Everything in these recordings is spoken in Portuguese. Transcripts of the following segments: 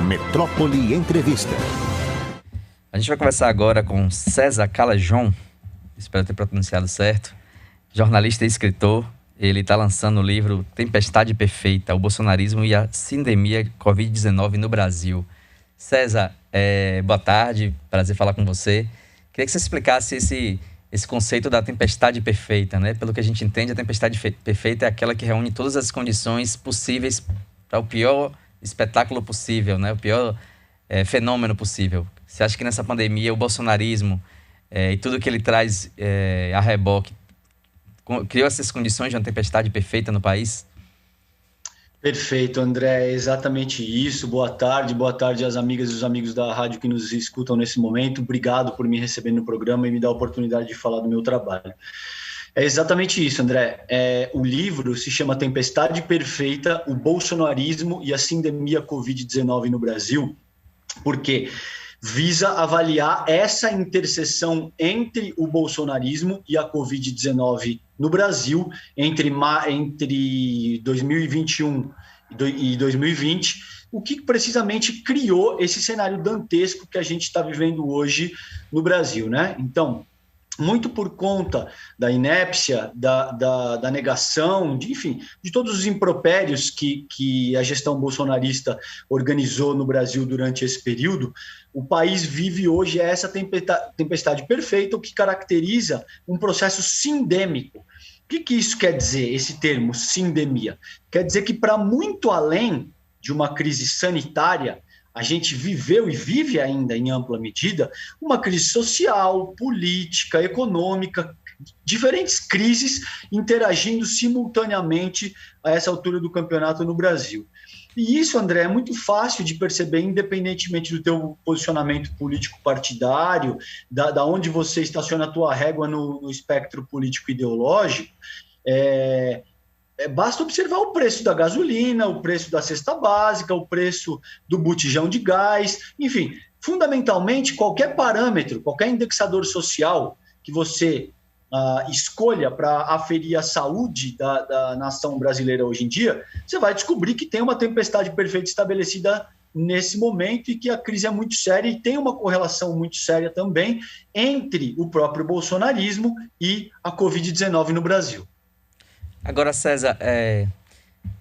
Metrópole Entrevista. A gente vai conversar agora com César Calajon, espero ter pronunciado certo, jornalista e escritor. Ele está lançando o livro Tempestade Perfeita, o bolsonarismo e a sindemia Covid-19 no Brasil. César, boa tarde, prazer falar com você. Queria que você explicasse esse conceito da tempestade perfeita, né? Pelo que a gente entende, a tempestade perfeita é aquela que reúne todas as condições possíveis para o pior espetáculo possível, né? O pior fenômeno possível. Você acha que nessa pandemia o bolsonarismo e tudo que ele traz a reboque criou essas condições de uma tempestade perfeita no país? Perfeito, André, é exatamente isso. Boa tarde às amigas e os amigos da rádio que nos escutam nesse momento. Obrigado por me receber no programa e me dar a oportunidade de falar do meu trabalho. É exatamente isso, André. O livro se chama Tempestade Perfeita, o bolsonarismo e a sindemia Covid-19 no Brasil, porque visa avaliar essa interseção entre o bolsonarismo e a Covid-19 no Brasil, entre 2021 e 2020, o que precisamente criou esse cenário dantesco que a gente está vivendo hoje no Brasil, né? Então, muito por conta da inépcia, da negação, de todos os impropérios que a gestão bolsonarista organizou no Brasil durante esse período, o país vive hoje essa tempestade perfeita, o que caracteriza um processo sindêmico. O que isso quer dizer, esse termo, sindemia? Quer dizer que, para muito além de uma crise sanitária, a gente viveu e vive ainda, em ampla medida, uma crise social, política, econômica, diferentes crises interagindo simultaneamente a essa altura do campeonato no Brasil. E isso, André, é muito fácil de perceber, independentemente do teu posicionamento político partidário, da onde você estaciona a tua régua no espectro político-ideológico. Basta observar o preço da gasolina, o preço da cesta básica, o preço do botijão de gás, enfim, fundamentalmente qualquer parâmetro, qualquer indexador social que você escolha para aferir a saúde da nação brasileira hoje em dia, você vai descobrir que tem uma tempestade perfeita estabelecida nesse momento e que a crise é muito séria e tem uma correlação muito séria também entre o próprio bolsonarismo e a Covid-19 no Brasil. Agora, César,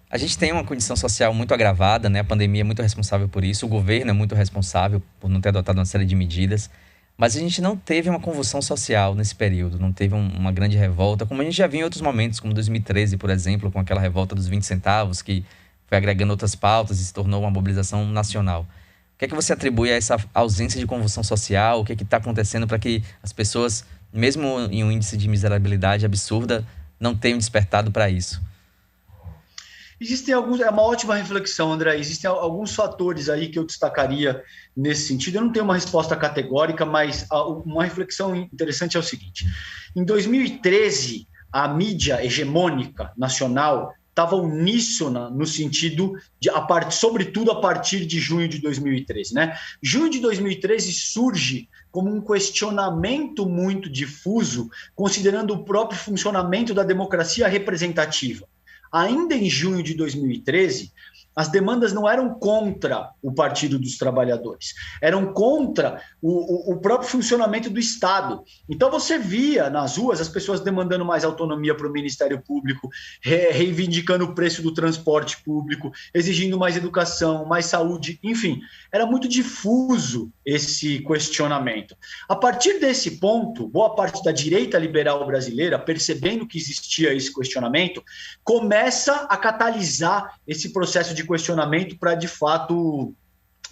a gente tem uma condição social muito agravada, né? A pandemia é muito responsável por isso, o governo é muito responsável por não ter adotado uma série de medidas, mas a gente não teve uma convulsão social nesse período, não teve uma grande revolta, como a gente já viu em outros momentos, como 2013, por exemplo, com aquela revolta dos 20 centavos, que foi agregando outras pautas e se tornou uma mobilização nacional. O que é que você atribui a essa ausência de convulsão social? O que é que está acontecendo para que as pessoas, mesmo em um índice de miserabilidade absurda, não tenham despertado para isso? É uma ótima reflexão, André. Existem alguns fatores aí que eu destacaria nesse sentido. Eu não tenho uma resposta categórica, mas uma reflexão interessante é o seguinte. Em 2013, a mídia hegemônica nacional estava uníssona no sentido de, sobretudo a partir de junho de 2013, né? Junho de 2013 surge como um questionamento muito difuso, considerando o próprio funcionamento da democracia representativa. Ainda em junho de 2013, as demandas não eram contra o Partido dos Trabalhadores, eram contra o próprio funcionamento do Estado. Então você via nas ruas as pessoas demandando mais autonomia para o Ministério Público, reivindicando o preço do transporte público, exigindo mais educação, mais saúde, enfim, era muito difuso esse questionamento. A partir desse ponto, boa parte da direita liberal brasileira, percebendo que existia esse questionamento, começa a catalisar esse processo de questionamento para, de fato,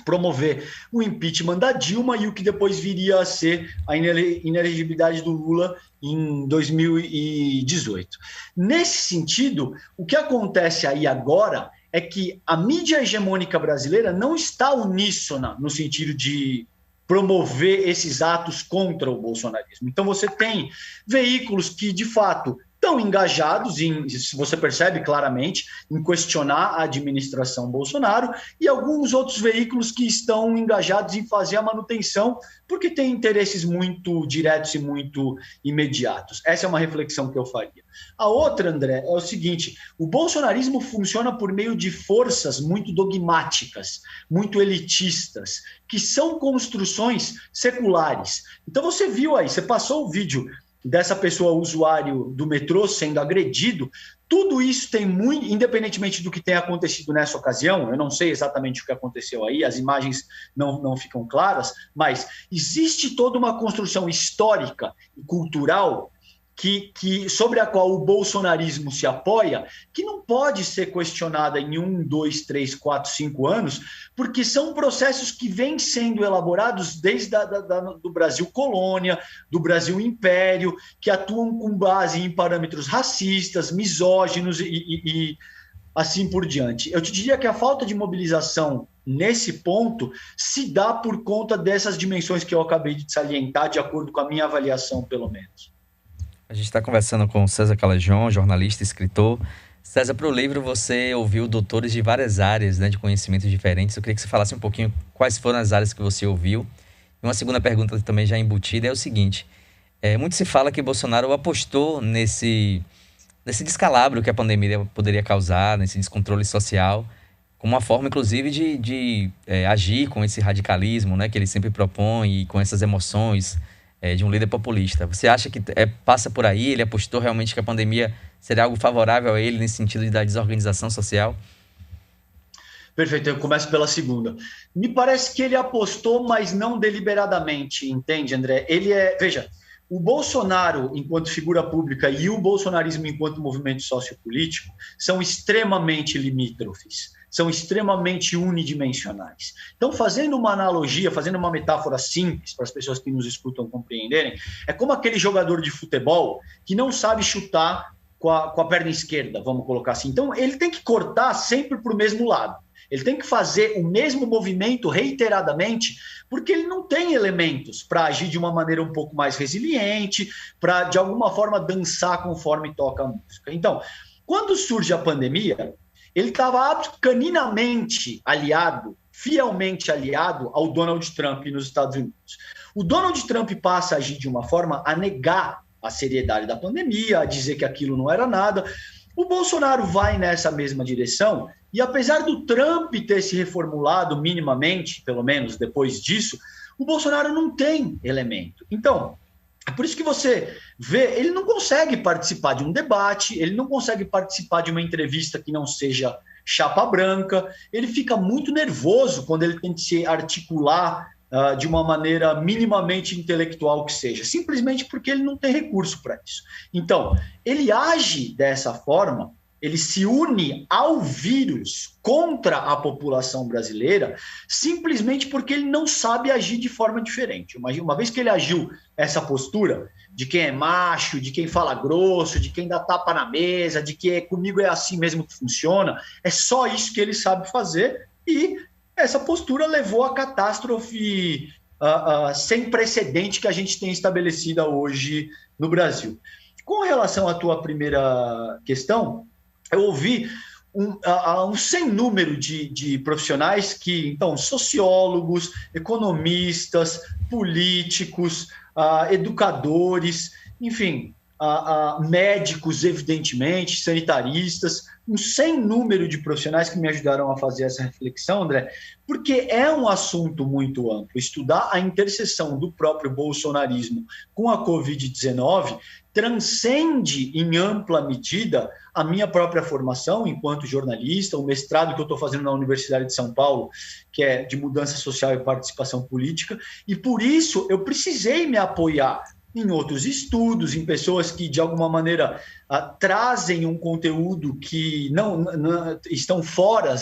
promover o impeachment da Dilma e o que depois viria a ser a inelegibilidade do Lula em 2018. Nesse sentido, o que acontece aí agora é que a mídia hegemônica brasileira não está uníssona no sentido de promover esses atos contra o bolsonarismo. Então você tem veículos que, de fato, estão engajados em, se você percebe claramente, em questionar a administração Bolsonaro, e alguns outros veículos que estão engajados em fazer a manutenção, porque têm interesses muito diretos e muito imediatos. Essa é uma reflexão que eu faria. A outra, André, é o seguinte: o bolsonarismo funciona por meio de forças muito dogmáticas, muito elitistas, que são construções seculares. Então você viu aí, você passou o vídeo dessa pessoa usuário do metrô sendo agredido. Tudo isso tem muito, independentemente do que tenha acontecido nessa ocasião, eu não sei exatamente o que aconteceu aí, as imagens não ficam claras, mas existe toda uma construção histórica e cultural sobre a qual o bolsonarismo se apoia, que não pode ser questionada em 1, 2, 3, 4, 5 anos, porque são processos que vêm sendo elaborados desde do Brasil colônia, do Brasil império, que atuam com base em parâmetros racistas, misóginos e assim por diante. Eu te diria que a falta de mobilização nesse ponto se dá por conta dessas dimensões que eu acabei de salientar, de acordo com a minha avaliação, pelo menos. A gente está conversando com César Calajon, jornalista e escritor. César, para o livro você ouviu doutores de várias áreas, né, de conhecimentos diferentes. Eu queria que você falasse um pouquinho quais foram as áreas que você ouviu. E uma segunda pergunta também já embutida é o seguinte: muito se fala que Bolsonaro apostou nesse descalabro que a pandemia poderia causar, nesse descontrole social, como uma forma, inclusive, de agir com esse radicalismo, né, que ele sempre propõe, e com essas emoções de um líder populista. Você acha que passa por aí? Ele apostou realmente que a pandemia seria algo favorável a ele nesse sentido da desorganização social? Perfeito, eu começo pela segunda. Me parece que ele apostou, mas não deliberadamente, entende, André? Veja, o Bolsonaro, enquanto figura pública, e o bolsonarismo enquanto movimento sociopolítico são extremamente limítrofes, são extremamente unidimensionais. Então, fazendo uma analogia, fazendo uma metáfora simples para as pessoas que nos escutam compreenderem, é como aquele jogador de futebol que não sabe chutar com a perna esquerda, vamos colocar assim. Então, ele tem que cortar sempre para o mesmo lado. Ele tem que fazer o mesmo movimento reiteradamente, porque ele não tem elementos para agir de uma maneira um pouco mais resiliente, para, de alguma forma, dançar conforme toca a música. Então, quando surge a pandemia, ele estava caninamente aliado, fielmente aliado ao Donald Trump nos Estados Unidos. O Donald Trump passa a agir de uma forma a negar a seriedade da pandemia, a dizer que aquilo não era nada. O Bolsonaro vai nessa mesma direção e, apesar do Trump ter se reformulado minimamente, pelo menos depois disso, o Bolsonaro não tem elemento. Então, é por isso que você vê, ele não consegue participar de um debate, ele não consegue participar de uma entrevista que não seja chapa branca, ele fica muito nervoso quando ele tem que se articular de uma maneira minimamente intelectual que seja, simplesmente porque ele não tem recurso para isso. Então, ele age dessa forma, ele se une ao vírus contra a população brasileira simplesmente porque ele não sabe agir de forma diferente. Uma vez que ele agiu essa postura de quem é macho, de quem fala grosso, de quem dá tapa na mesa, de que comigo é assim mesmo que funciona, é só isso que ele sabe fazer, e essa postura levou à catástrofe sem precedente que a gente tem estabelecida hoje no Brasil. Com relação à tua primeira questão, eu ouvi um sem número de profissionais que, então, sociólogos, economistas, políticos, educadores, enfim, médicos, evidentemente, sanitaristas, um sem número de profissionais que me ajudaram a fazer essa reflexão, André, porque é um assunto muito amplo. Estudar a interseção do próprio bolsonarismo com a Covid-19 transcende em ampla medida a minha própria formação enquanto jornalista, o mestrado que eu estou fazendo na Universidade de São Paulo, que é de mudança social e participação política, e por isso eu precisei me apoiar em outros estudos, em pessoas que, de alguma maneira, trazem um conteúdo que não estão fora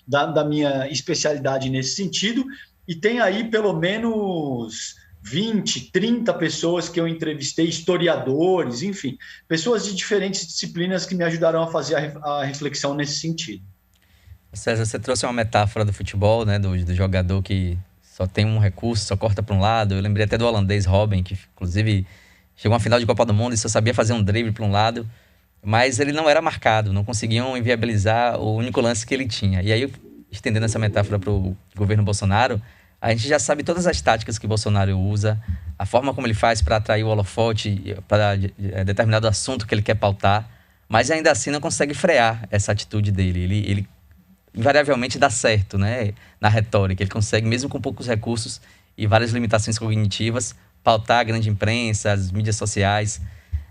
da minha especialidade nesse sentido, e tem aí pelo menos 20, 30 pessoas que eu entrevistei, historiadores, enfim, pessoas de diferentes disciplinas que me ajudaram a fazer a reflexão nesse sentido. César, você trouxe uma metáfora do futebol, né, do jogador que só tem um recurso, só corta para um lado. Eu lembrei até do holandês Robben, que inclusive chegou a uma final de Copa do Mundo e só sabia fazer um drible para um lado. mas ele não era marcado, não conseguiam inviabilizar o único lance que ele tinha. E aí, estendendo essa metáfora para o governo Bolsonaro, a gente já sabe todas as táticas que Bolsonaro usa, a forma como ele faz para atrair o holofote para determinado assunto que ele quer pautar, mas ainda assim não consegue frear essa atitude dele. Ele invariavelmente dá certo, né, na retórica. Ele consegue, mesmo com poucos recursos e várias limitações cognitivas, pautar a grande imprensa, as mídias sociais.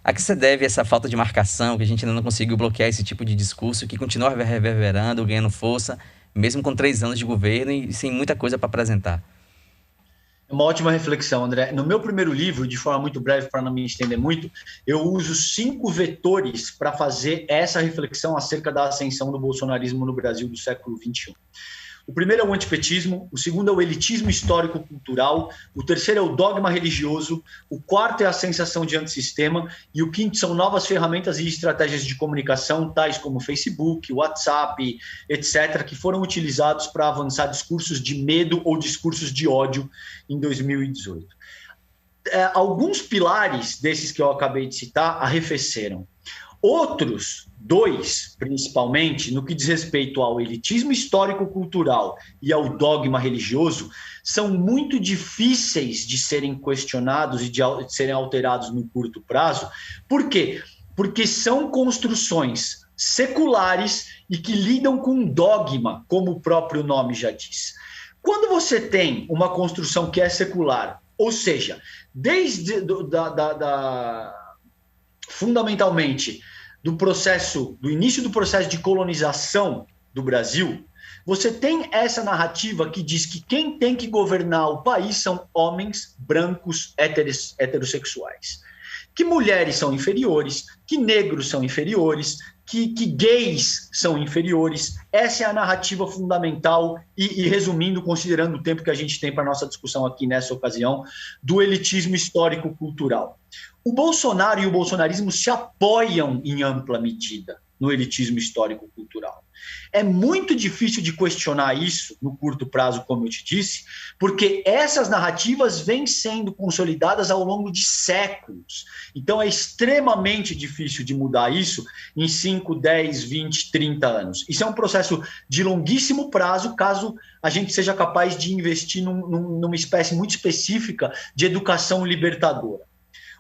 A que se deve essa falta de marcação, que a gente ainda não conseguiu bloquear esse tipo de discurso, que continua reverberando, ganhando força, mesmo com 3 anos de governo e sem muita coisa para apresentar? É uma ótima reflexão, André. No meu primeiro livro, de forma muito breve, para não me estender muito, eu uso 5 vetores para fazer essa reflexão acerca da ascensão do bolsonarismo no Brasil do século XXI. O primeiro é o antipetismo, o segundo é o elitismo histórico-cultural, o terceiro é o dogma religioso, o quarto é a sensação de antissistema e o quinto são novas ferramentas e estratégias de comunicação, tais como Facebook, WhatsApp, etc., que foram utilizados para avançar discursos de medo ou discursos de ódio em 2018. Alguns pilares desses que eu acabei de citar arrefeceram. Outros 2, principalmente, no que diz respeito ao elitismo histórico-cultural e ao dogma religioso, são muito difíceis de serem questionados e de serem alterados no curto prazo. Por quê? Porque são construções seculares e que lidam com dogma, como o próprio nome já diz. Quando você tem uma construção que é secular, ou seja, desde fundamentalmente do início do processo de colonização do Brasil, você tem essa narrativa que diz que quem tem que governar o país são homens brancos heterossexuais, que mulheres são inferiores, que negros são inferiores, que gays são inferiores. Essa é a narrativa fundamental e resumindo, considerando o tempo que a gente tem para a nossa discussão aqui nessa ocasião, do elitismo histórico-cultural. O Bolsonaro e o bolsonarismo se apoiam em ampla medida no elitismo histórico-cultural. É muito difícil de questionar isso no curto prazo, como eu te disse, porque essas narrativas vêm sendo consolidadas ao longo de séculos. Então é extremamente difícil de mudar isso em 5, 10, 20, 30 anos. Isso é um processo de longuíssimo prazo, caso a gente seja capaz de investir numa espécie muito específica de educação libertadora.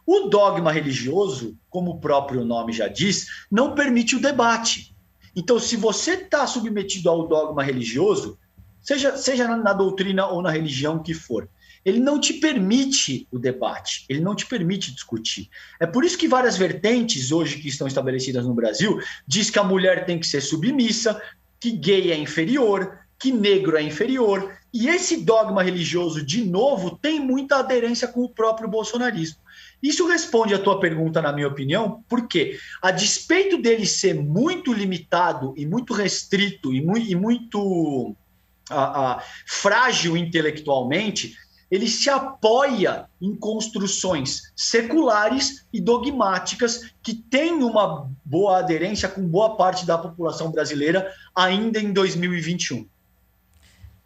O dogma religioso, como o próprio nome já diz, não permite o debate. Então, se você está submetido ao dogma religioso, seja na doutrina ou na religião que for, ele não te permite o debate, ele não te permite discutir. É por isso que várias vertentes hoje que estão estabelecidas no Brasil diz que a mulher tem que ser submissa, que gay é inferior, que negro é inferior. E esse dogma religioso, de novo, tem muita aderência com o próprio bolsonarismo. Isso responde à tua pergunta, na minha opinião, porque, a despeito dele ser muito limitado e muito restrito e muito frágil intelectualmente, ele se apoia em construções seculares e dogmáticas que têm uma boa aderência com boa parte da população brasileira ainda em 2021.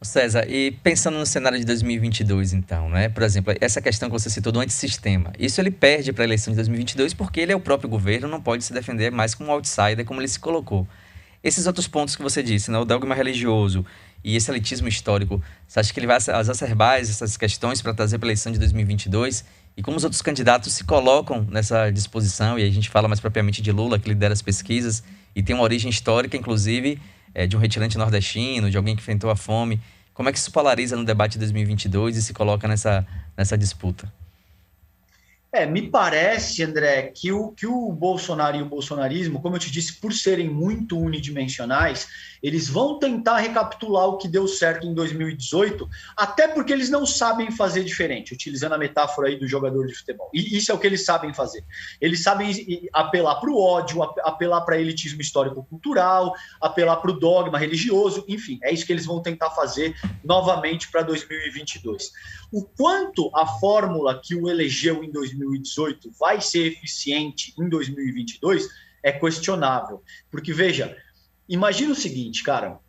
César, e pensando no cenário de 2022, então, né? Por exemplo, essa questão que você citou do antissistema, isso ele perde para a eleição de 2022 porque ele é o próprio governo, não pode se defender mais como um outsider, como ele se colocou. Esses outros pontos que você disse, né? O dogma religioso e esse elitismo histórico, você acha que ele vai exacerbar essas questões para trazer para a eleição de 2022? E como os outros candidatos se colocam nessa disposição, e aí a gente fala mais propriamente de Lula, que lidera as pesquisas, e tem uma origem histórica, inclusive, de um retirante nordestino, de alguém que enfrentou a fome. Como é que isso polariza no debate de 2022 e se coloca nessa disputa? Me parece, André, que o Bolsonaro e o bolsonarismo, como eu te disse, por serem muito unidimensionais, eles vão tentar recapitular o que deu certo em 2018, até porque eles não sabem fazer diferente, utilizando a metáfora aí do jogador de futebol. E isso é o que eles sabem fazer. Eles sabem apelar para o ódio, apelar para elitismo histórico-cultural, apelar para o dogma religioso, enfim, é isso que eles vão tentar fazer novamente para 2022. O quanto a fórmula que o elegeu em 2018 vai ser eficiente em 2022 é questionável. Porque, veja, imagina o seguinte, cara,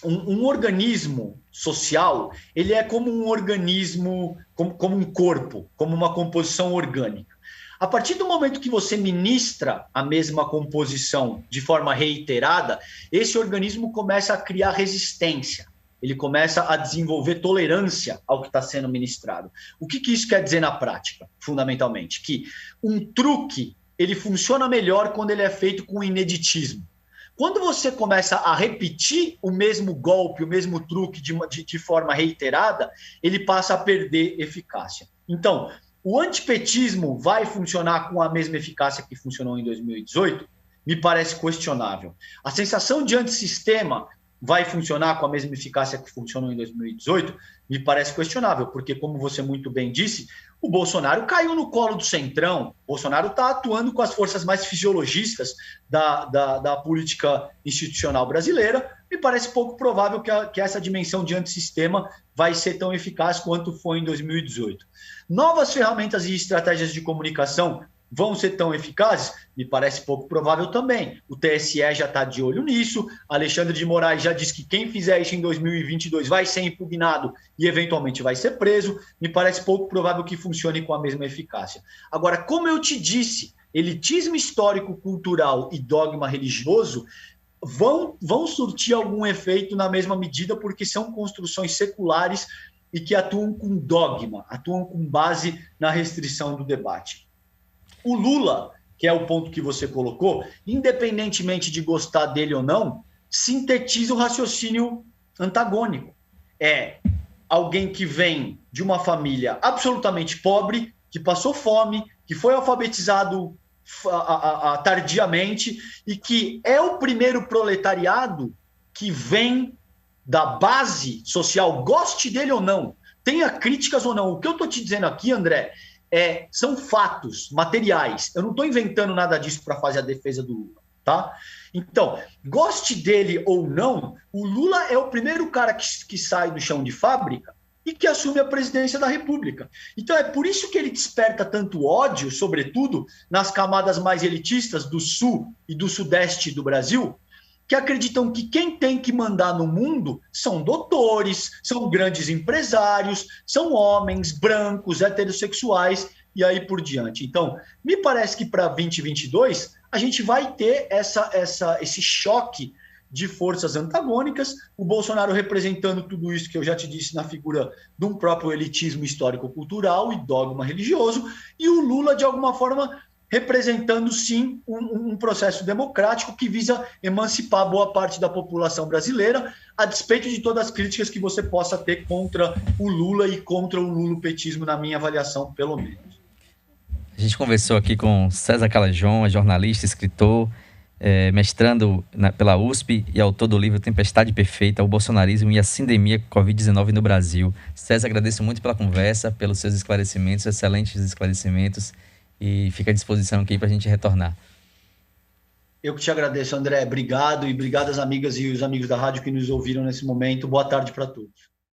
um organismo social, ele é como um organismo, como um corpo, como uma composição orgânica. A partir do momento que você ministra a mesma composição de forma reiterada, esse organismo começa a criar resistência. Ele começa a desenvolver tolerância ao que está sendo ministrado. O que isso quer dizer na prática, fundamentalmente? Que um truque, ele funciona melhor quando ele é feito com ineditismo. Quando você começa a repetir o mesmo golpe, o mesmo truque de forma reiterada, ele passa a perder eficácia. Então, o antipetismo vai funcionar com a mesma eficácia que funcionou em 2018? Me parece questionável. A sensação de antissistema vai funcionar com a mesma eficácia que funcionou em 2018? Me parece questionável, porque, como você muito bem disse, o Bolsonaro caiu no colo do Centrão. O Bolsonaro está atuando com as forças mais fisiologistas da política institucional brasileira. Me parece pouco provável que essa dimensão de antissistema vai ser tão eficaz quanto foi em 2018. Novas ferramentas e estratégias de comunicação vão ser tão eficazes? Me parece pouco provável também. O TSE já está de olho nisso. Alexandre de Moraes já disse que quem fizer isso em 2022 vai ser impugnado e eventualmente vai ser preso. Me parece pouco provável que funcione com a mesma eficácia. Agora, como eu te disse, elitismo histórico, cultural e dogma religioso vão surtir algum efeito na mesma medida, porque são construções seculares e que atuam com dogma, atuam com base na restrição do debate. O Lula, que é o ponto que você colocou, independentemente de gostar dele ou não, sintetiza o raciocínio antagônico. É alguém que vem de uma família absolutamente pobre, que passou fome, que foi alfabetizado tardiamente e que é o primeiro proletariado que vem da base social, goste dele ou não, tenha críticas ou não. O que eu estou te dizendo aqui, André, são fatos materiais. Eu não estou inventando nada disso para fazer a defesa do Lula, tá? Então, goste dele ou não, o Lula é o primeiro cara que sai do chão de fábrica e que assume a presidência da República. Então, é por isso que ele desperta tanto ódio, sobretudo nas camadas mais elitistas do sul e do sudeste do Brasil, que acreditam que quem tem que mandar no mundo são doutores, são grandes empresários, são homens brancos, heterossexuais e aí por diante. Então, me parece que para 2022 a gente vai ter esse choque de forças antagônicas, o Bolsonaro representando tudo isso que eu já te disse na figura de um próprio elitismo histórico-cultural e dogma religioso, e o Lula, de alguma forma, representando, sim, um processo democrático que visa emancipar boa parte da população brasileira, a despeito de todas as críticas que você possa ter contra o Lula e contra o lulopetismo, na minha avaliação, pelo menos. A gente conversou aqui com César Calajon, jornalista, escritor, mestrando pela USP e autor do livro Tempestade Perfeita, o bolsonarismo e a sindemia Covid-19 no Brasil. César, agradeço muito pela conversa, pelos seus esclarecimentos, excelentes esclarecimentos, e fica à disposição aqui para a gente retornar. Eu que te agradeço, André. Obrigado, e obrigado às amigas e os amigos da rádio que nos ouviram nesse momento. Boa tarde para todos.